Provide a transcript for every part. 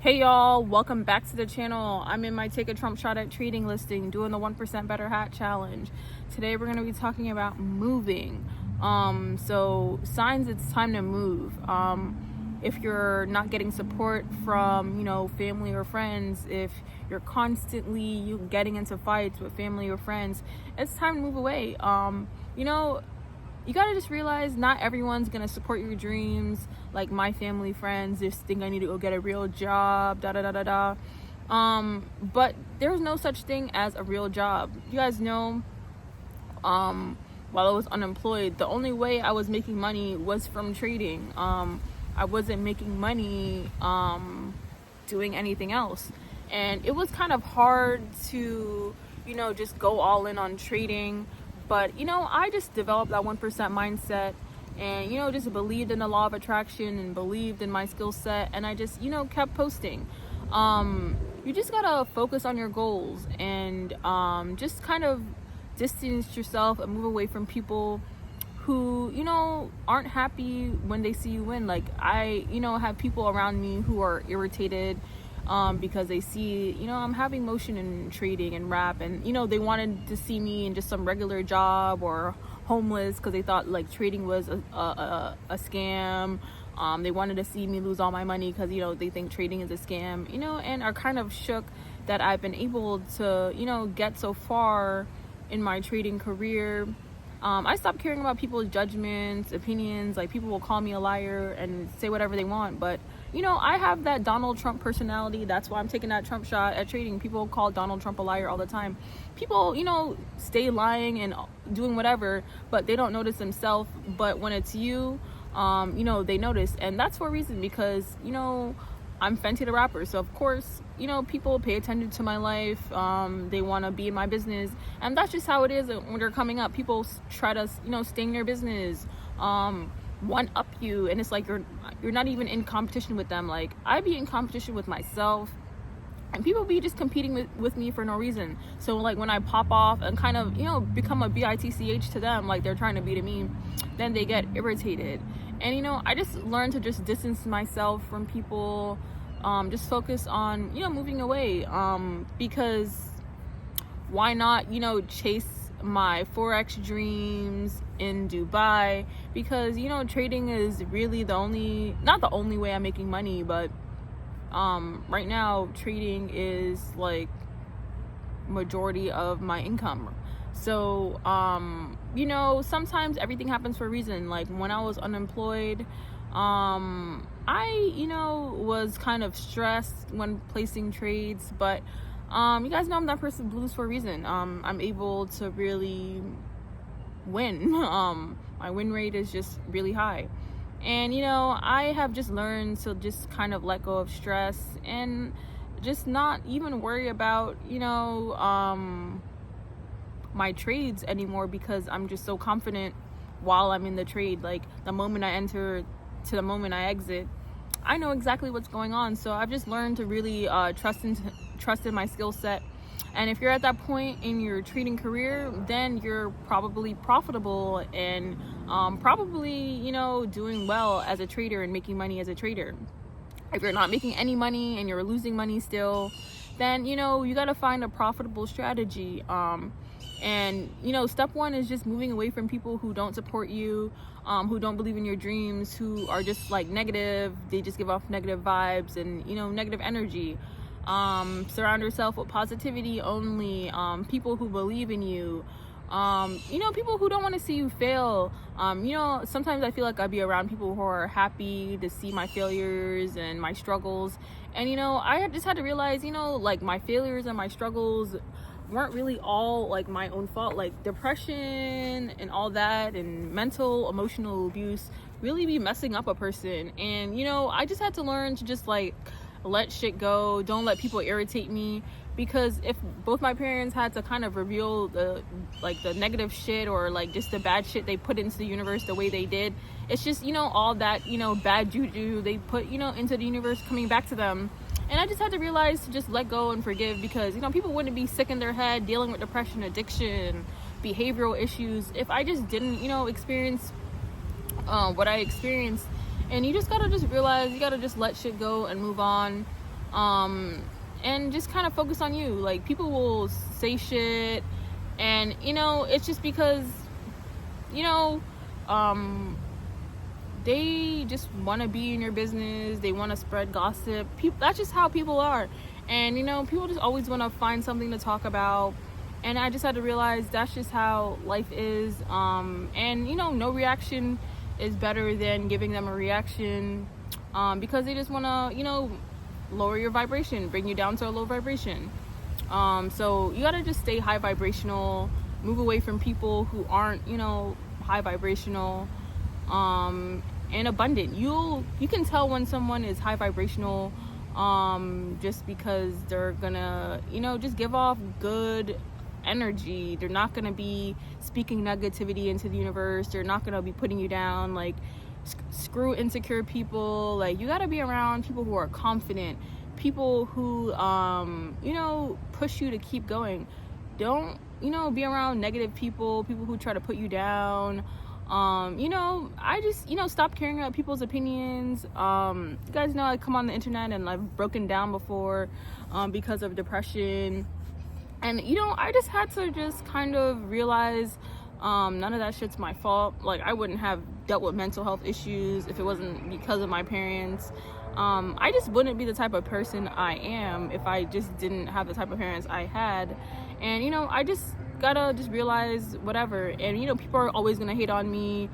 Hey y'all, welcome back to the channel. I'm in my Take a Trump Shot at Trading listing doing the 1% Better Hat Challenge. Today we're going to be talking about moving. So signs it's time to move. If you're not getting support from, family or friends, if you're constantly getting into fights with family or friends, it's time to move away. You gotta just realize not everyone's gonna support your dreams. Like my family, friends just think I need to go get a real job, but there's no such thing as a real job. You guys know, while I was unemployed, the only way I was making money was from trading. I wasn't making money doing anything else. And it was kind of hard to, just go all in on trading. But, I just developed that 1% mindset and, just believed in the law of attraction and believed in my skill set. And I just, kept posting. You just gotta focus on your goals and just kind of distance yourself and move away from people who, aren't happy when they see you win. Like I, have people around me who are irritated because they see, I'm having motion in trading and rap, and they wanted to see me in just some regular job or homeless because they thought like trading was a scam. They wanted to see me lose all my money because they think trading is a scam, and are kind of shook that I've been able to get so far in my trading career. I stopped caring about people's judgments, opinions. Like people will call me a liar and say whatever they want, but I have that Donald Trump personality. That's why I'm taking that Trump shot at trading. People call Donald Trump a liar all the time. People, stay lying and doing whatever, but they don't notice themselves. But when it's you, they notice. And that's for a reason because, I'm Fenty the rapper. So of course, people pay attention to my life. They want to be in my business. And that's just how it is when they're coming up. People try to, stay in your business. One up you, and it's like you're not even in competition with them. Like I be in competition with myself, and people be just competing with me for no reason. So like when I pop off and kind of become a bitch to them, like they're trying to be to me, then they get irritated. And I just learned to just distance myself from people, just focus on moving away, because why not chase my forex dreams in Dubai, because trading is really not the only way I'm making money, but right now trading is like majority of my income. So sometimes everything happens for a reason. Like when I was unemployed, I was kind of stressed when placing trades, but you guys know I'm that person who loses for a reason. I'm able to really win. My win rate is just really high. And, I have just learned to just kind of let go of stress and just not even worry about, my trades anymore, because I'm just so confident while I'm in the trade. Like the moment I enter to the moment I exit, I know exactly what's going on. So I've just learned to really trust in my skill set. And if you're at that point in your trading career, then you're probably profitable and probably doing well as a trader and making money as a trader. If you're not making any money and you're losing money still, then you got to find a profitable strategy. And step one is just moving away from people who don't support you, who don't believe in your dreams, who are just like negative. They just give off negative vibes and negative energy. Surround yourself with positivity only, people who believe in you, people who don't want to see you fail. Sometimes I feel like I'd be around people who are happy to see my failures and my struggles. And I just had to realize like my failures and my struggles weren't really all like my own fault. Like depression and all that and mental emotional abuse really be messing up a person. And I just had to learn to just like let shit go. Don't let people irritate me, because if both my parents had to kind of reveal the negative shit or like just the bad shit they put into the universe the way they did, it's just all that bad juju they put into the universe coming back to them. And I just had to realize to just let go and forgive, because people wouldn't be sick in their head dealing with depression, addiction, behavioral issues if I just didn't experience what I experienced. And you just gotta just realize you gotta just let shit go and move on. and just kind of focus on you. Like, people will say shit, and it's just because you know they just want to be in your business. They want to spread gossip. That's just how people are. And people just always want to find something to talk about. And I just had to realize that's just how life is. And no reaction is better than giving them a reaction, because they just want to lower your vibration, bring you down to a low vibration. So you gotta just stay high vibrational, move away from people who aren't high vibrational, and abundant. You can tell when someone is high vibrational, just because they're gonna just give off good energy. They're not gonna be speaking negativity into the universe. They're not gonna be putting you down. Like, screw insecure people. Like, you gotta be around people who are confident, people who push you to keep going. Don't be around negative people who try to put you down. I just stop caring about people's opinions. You guys know I come on the internet and I've broken down before, because of depression. And I just had to just kind of realize, none of that shit's my fault. Like, I wouldn't have dealt with mental health issues if it wasn't because of my parents. I just wouldn't be the type of person I am if I just didn't have the type of parents I had. And I just gotta just realize whatever. And people are always gonna hate on me.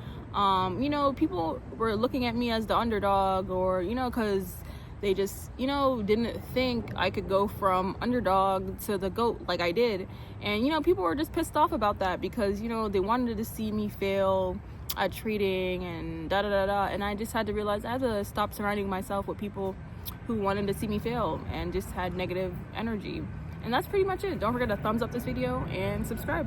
People were looking at me as the underdog, or because they just didn't think I could go from underdog to the GOAT like I did. And people were just pissed off about that, because they wanted to see me fail at trading and da da da da. And I just had to realize I had to stop surrounding myself with people who wanted to see me fail and just had negative energy. And that's pretty much it. Don't forget to thumbs up this video and subscribe.